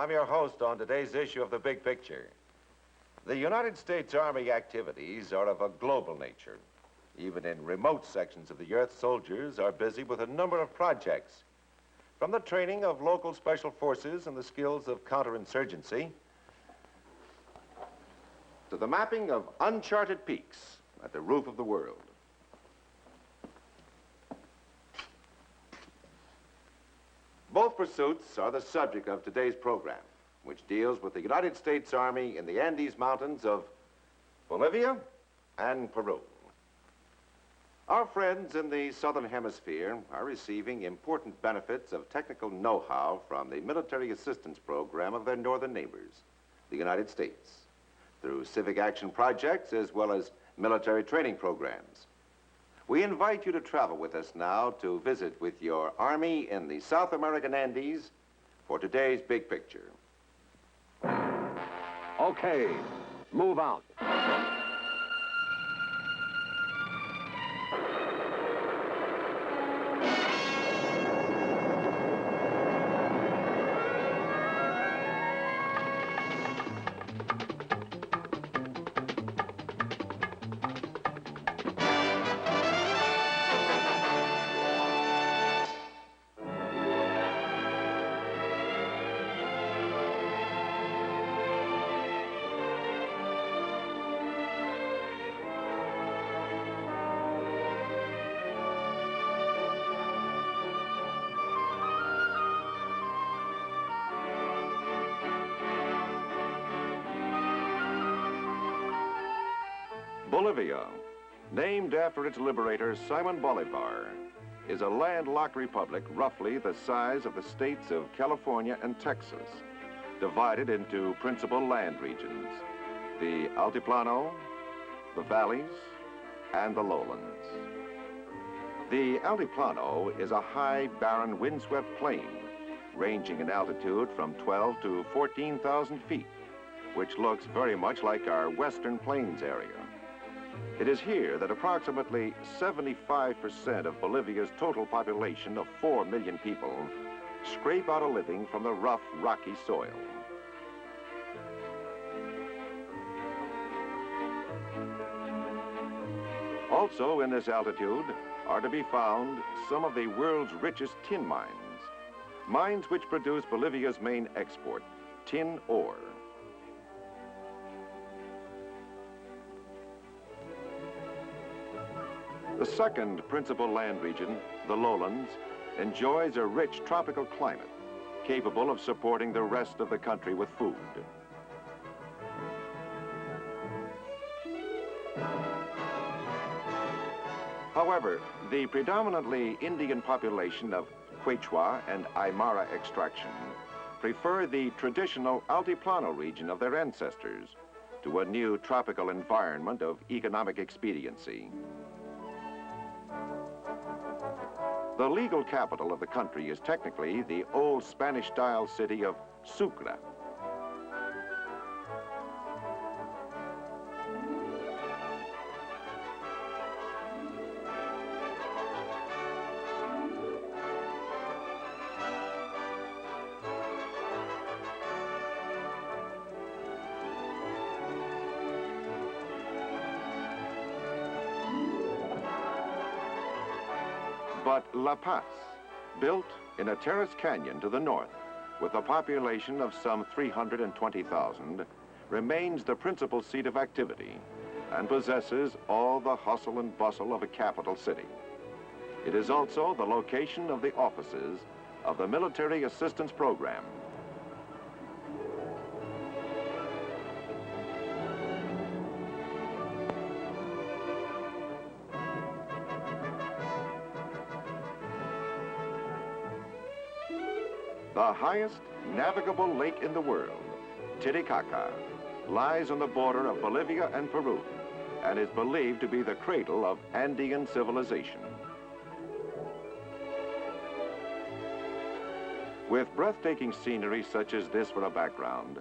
I'm your host on today's issue of The Big Picture. The United States Army activities are of a global nature. Even in remote sections of the Earth, soldiers are busy with a number of projects. From the training of local special forces and the skills of counterinsurgency, to the mapping of uncharted peaks at the roof of the world. Both pursuits are the subject of today's program, which deals with the United States Army in the Andes Mountains of Bolivia and Peru. Our friends in the Southern Hemisphere are receiving important benefits of technical know-how from the military assistance program of their northern neighbors, the United States, through civic action projects as well as military training programs. We invite you to travel with us now to visit with your Army in the South American Andes for today's Big Picture. Okay, move out. Bolivia, named after its liberator Simon Bolivar, is a landlocked republic roughly the size of the states of California and Texas, divided into principal land regions, the Altiplano, the valleys, and the lowlands. The Altiplano is a high, barren, windswept plain, ranging in altitude from 12 to 14,000 feet, which looks very much like our Western Plains area. It is here that approximately 75% of Bolivia's total population of 4 million people scrape out a living from the rough, rocky soil. Also in this altitude are to be found some of the world's richest tin mines, mines which produce Bolivia's main export, tin ore. The second principal land region, the lowlands, enjoys a rich tropical climate, capable of supporting the rest of the country with food. However, the predominantly Indian population of Quechua and Aymara extraction prefer the traditional Altiplano region of their ancestors to a new tropical environment of economic expediency. The legal capital of the country is technically the old Spanish-style city of Sucre. But La Paz, built in a terrace canyon to the north, with a population of some 320,000, remains the principal seat of activity and possesses all the hustle and bustle of a capital city. It is also the location of the offices of the Military Assistance Program. The highest navigable lake in the world, Titicaca, lies on the border of Bolivia and Peru and is believed to be the cradle of Andean civilization. With breathtaking scenery such as this for a background,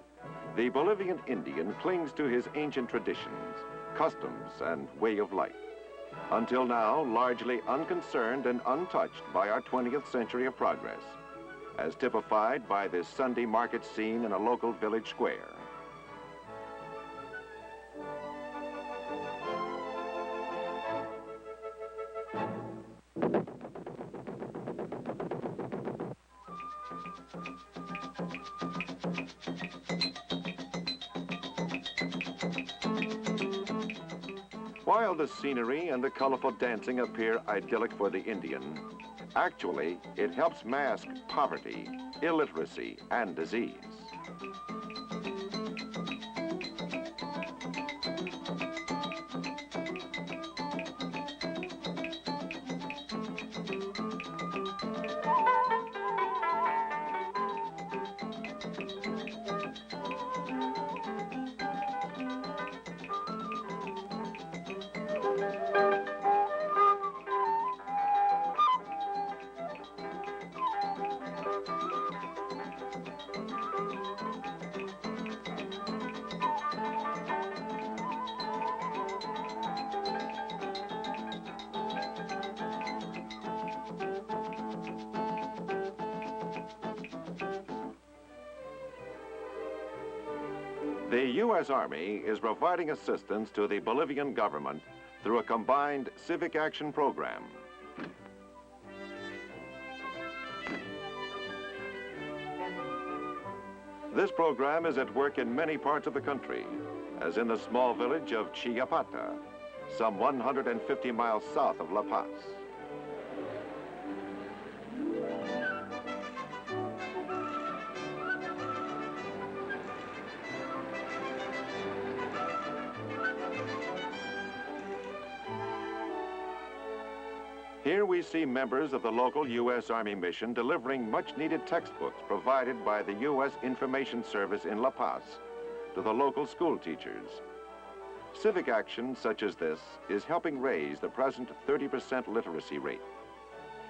the Bolivian Indian clings to his ancient traditions, customs, and way of life, until now largely unconcerned and untouched by our 20th century of progress. as typified by this Sunday market scene in a local village square. While the scenery and the colorful dancing appear idyllic for the Indian, actually, it helps mask poverty, illiteracy, and disease. The U.S. Army is providing assistance to the Bolivian government through a combined civic action program. This program is at work in many parts of the country, as in the small village of Chillapata, some 150 miles south of La Paz. Here we see members of the local U.S. Army mission delivering much-needed textbooks provided by the U.S. Information Service in La Paz to the local school teachers. Civic action such as this is helping raise the present 30% literacy rate.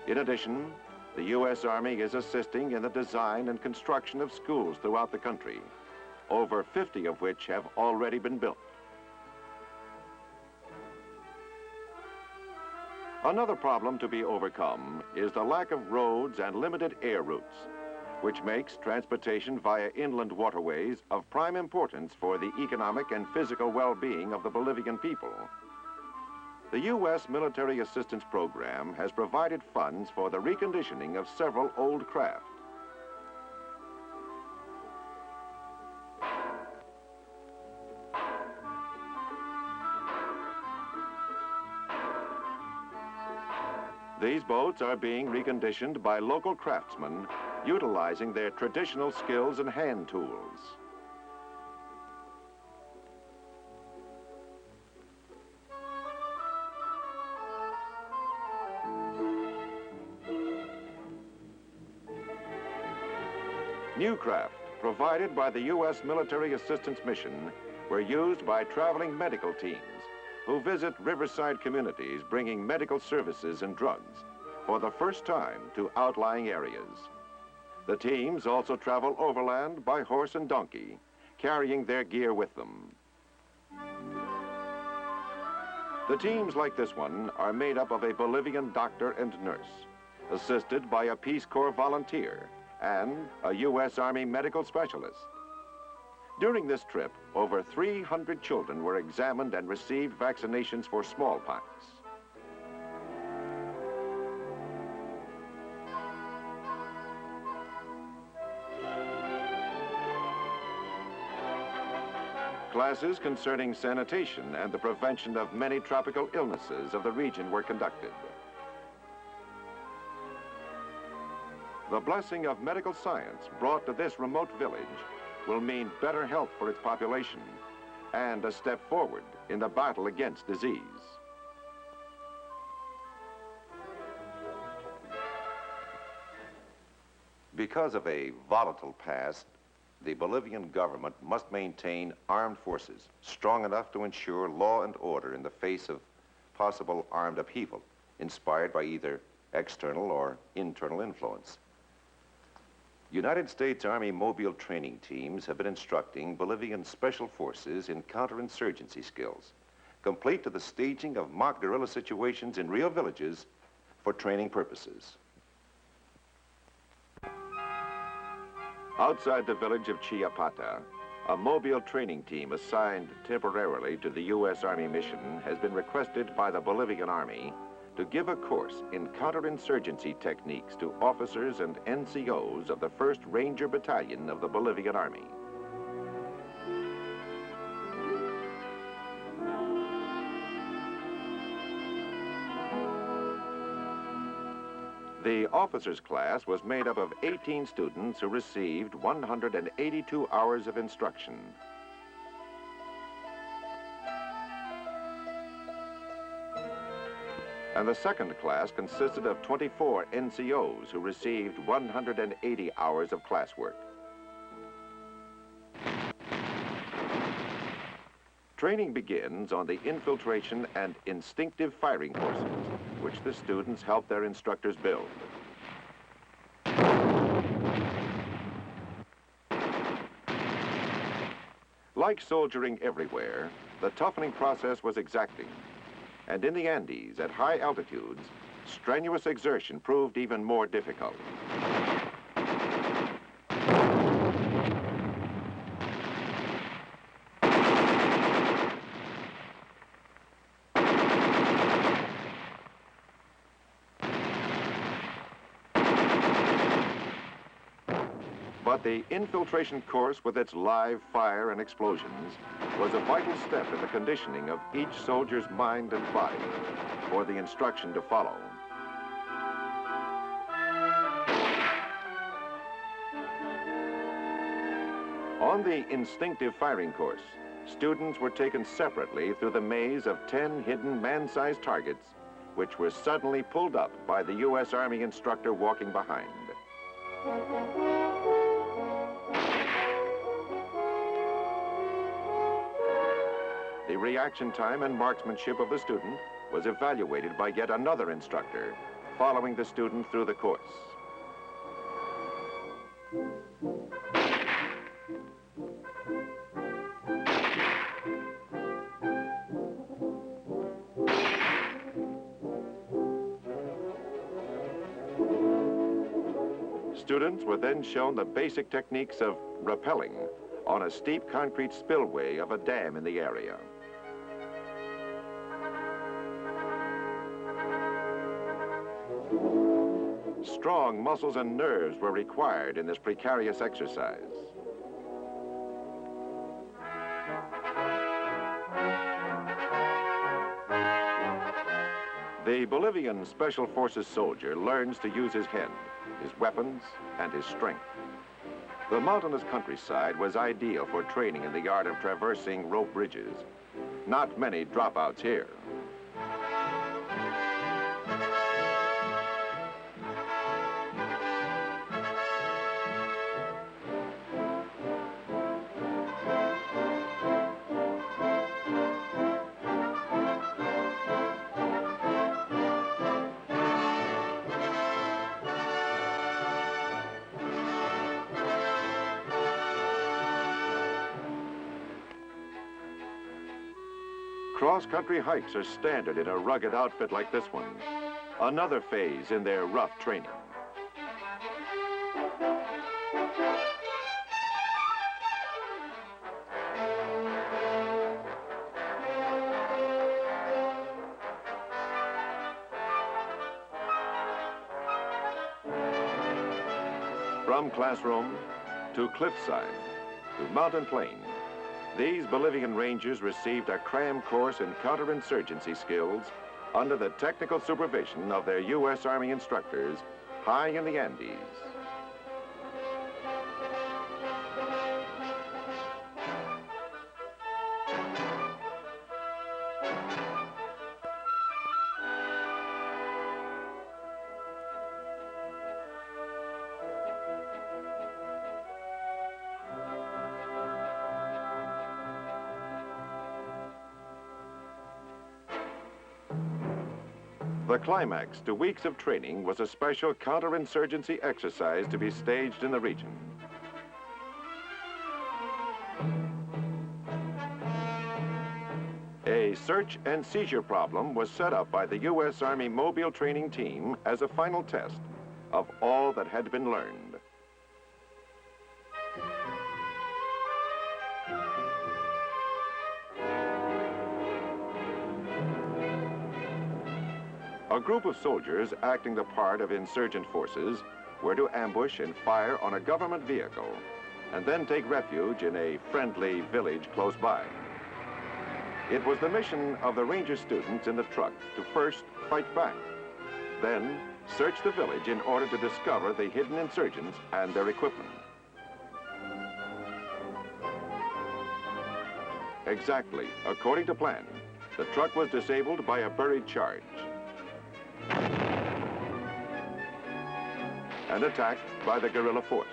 In addition, the U.S. Army is assisting in the design and construction of schools throughout the country, over 50 of which have already been built. Another problem to be overcome is the lack of roads and limited air routes, which makes transportation via inland waterways of prime importance for the economic and physical well-being of the Bolivian people. The U.S. Military Assistance Program has provided funds for the reconditioning of several old craft. These boats are being reconditioned by local craftsmen, utilizing their traditional skills and hand tools. New craft, provided by the U.S. Military Assistance Mission, were used by traveling medical teams who visit riverside communities bringing medical services and drugs for the first time to outlying areas. The teams also travel overland by horse and donkey, carrying their gear with them. The teams like this one are made up of a Bolivian doctor and nurse, assisted by a Peace Corps volunteer and a U.S. Army medical specialist. During this trip, over 300 children were examined and received vaccinations for smallpox. Classes concerning sanitation and the prevention of many tropical illnesses of the region were conducted. The blessing of medical science brought to this remote village will mean better health for its population and a step forward in the battle against disease. Because of a volatile past, the Bolivian government must maintain armed forces strong enough to ensure law and order in the face of possible armed upheaval, inspired by either external or internal influence. United States Army mobile training teams have been instructing Bolivian special forces in counterinsurgency skills, complete to the staging of mock guerrilla situations in real villages for training purposes. Outside the village of Chiapata, a mobile training team assigned temporarily to the U.S. Army mission has been requested by the Bolivian Army to give a course in counterinsurgency techniques to officers and NCOs of the 1st Ranger Battalion of the Bolivian Army. The officers' class was made up of 18 students who received 182 hours of instruction. And the second class consisted of 24 NCOs who received 180 hours of classwork. Training begins on the infiltration and instinctive firing courses, which the students help their instructors build. Like soldiering everywhere, the toughening process was exacting. And in the Andes, at high altitudes, strenuous exertion proved even more difficult. But the infiltration course with its live fire and explosions was a vital step in the conditioning of each soldier's mind and body for the instruction to follow. On the instinctive firing course, students were taken separately through the maze of 10 hidden man-sized targets, which were suddenly pulled up by the U.S. Army instructor walking behind. The reaction time and marksmanship of the student was evaluated by yet another instructor, following the student through the course. Students were then shown the basic techniques of rappelling on a steep concrete spillway of a dam in the area. Strong muscles and nerves were required in this precarious exercise. The Bolivian Special Forces soldier learns to use his head, his weapons, and his strength. The mountainous countryside was ideal for training in the art of traversing rope bridges. Not many dropouts here. Cross-country hikes are standard in a rugged outfit like this one. Another phase in their rough training. From classroom to cliffside to mountain plain, these Bolivian Rangers received a cram course in counterinsurgency skills under the technical supervision of their U.S. Army instructors high in the Andes. The climax to weeks of training was a special counterinsurgency exercise to be staged in the region. A search and seizure problem was set up by the U.S. Army Mobile Training Team as a final test of all that had been learned. A group of soldiers acting the part of insurgent forces were to ambush and fire on a government vehicle and then take refuge in a friendly village close by. It was the mission of the Ranger students in the truck to first fight back, then search the village in order to discover the hidden insurgents and their equipment. Exactly according to plan, the truck was disabled by a buried charge and attacked by the guerrilla force.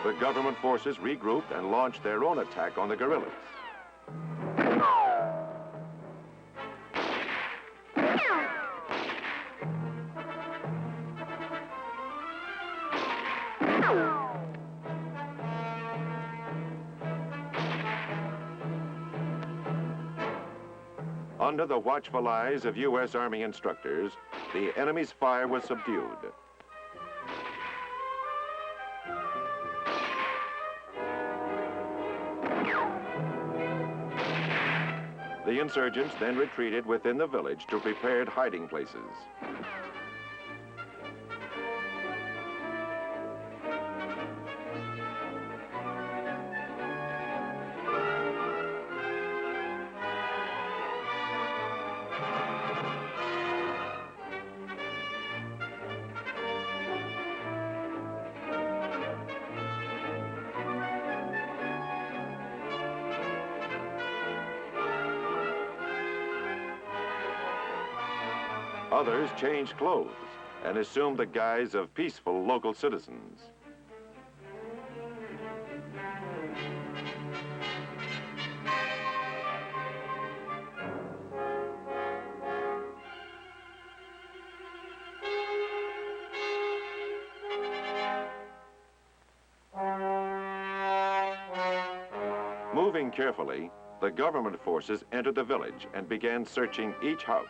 The government forces regrouped and launched their own attack on the guerrillas. Under the watchful eyes of U.S. Army instructors, the enemy's fire was subdued. The insurgents then retreated within the village to prepared hiding places. Others changed clothes and assumed the guise of peaceful local citizens. Moving carefully, the government forces entered the village and began searching each house.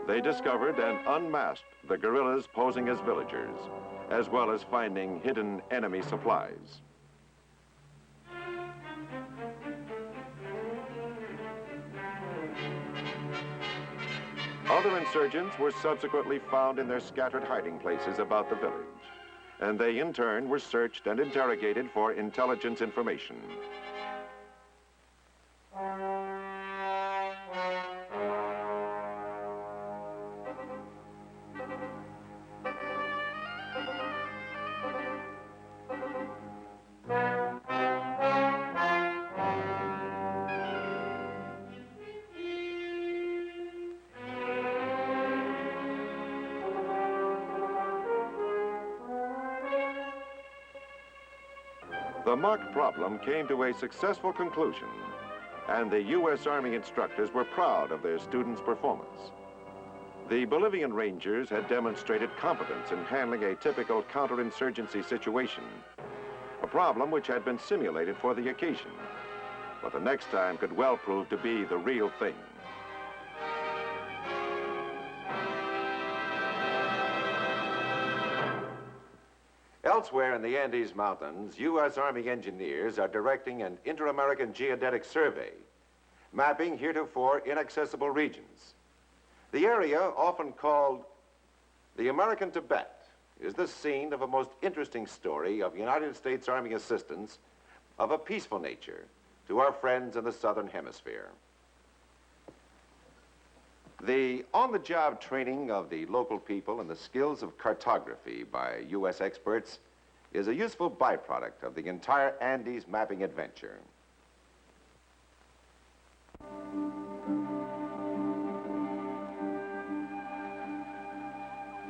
They discovered and unmasked the guerrillas posing as villagers, as well as finding hidden enemy supplies. Other insurgents were subsequently found in their scattered hiding places about the village, and they in turn were searched and interrogated for intelligence information. The mock problem came to a successful conclusion, and the U.S. Army instructors were proud of their students' performance. The Bolivian Rangers had demonstrated competence in handling a typical counterinsurgency situation, a problem which had been simulated for the occasion, but the next time could well prove to be the real thing. Elsewhere in the Andes Mountains, U.S. Army engineers are directing an Inter-American Geodetic Survey, mapping heretofore inaccessible regions. The area, often called the American Tibet, is the scene of a most interesting story of United States Army assistance of a peaceful nature to our friends in the Southern Hemisphere. The on-the-job training of the local people and the skills of cartography by U.S. experts is a useful byproduct of the entire Andes mapping adventure.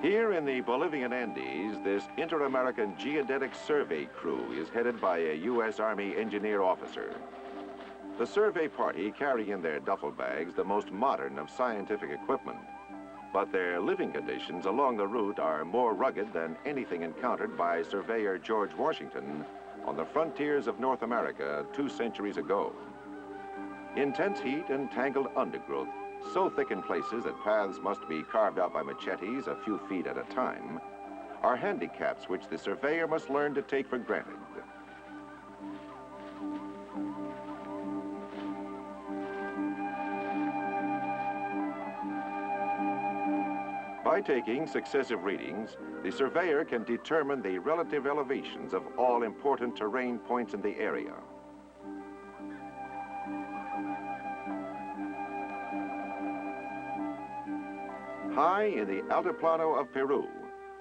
Here in the Bolivian Andes, this Inter-American Geodetic Survey crew is headed by a U.S. Army engineer officer. The survey party carry in their duffel bags the most modern of scientific equipment, but their living conditions along the route are more rugged than anything encountered by surveyor George Washington on the frontiers of North America 2 centuries ago. Intense heat and tangled undergrowth so thick in places that paths must be carved out by machetes a few feet at a time, are handicaps which the surveyor must learn to take for granted. By taking successive readings, the surveyor can determine the relative elevations of all important terrain points in the area. High in the Altiplano of Peru,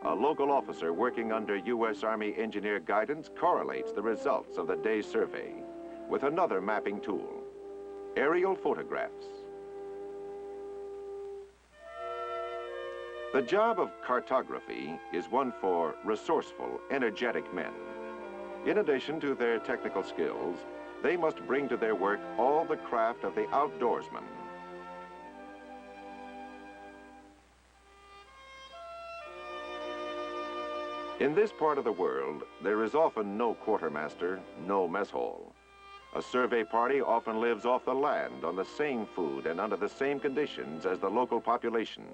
a local officer working under U.S. Army engineer guidance correlates the results of the day's survey with another mapping tool, aerial photographs. The job of cartography is one for resourceful, energetic men. In addition to their technical skills, they must bring to their work all the craft of the outdoorsman. In this part of the world, there is often no quartermaster, no mess hall. A survey party often lives off the land on the same food and under the same conditions as the local population.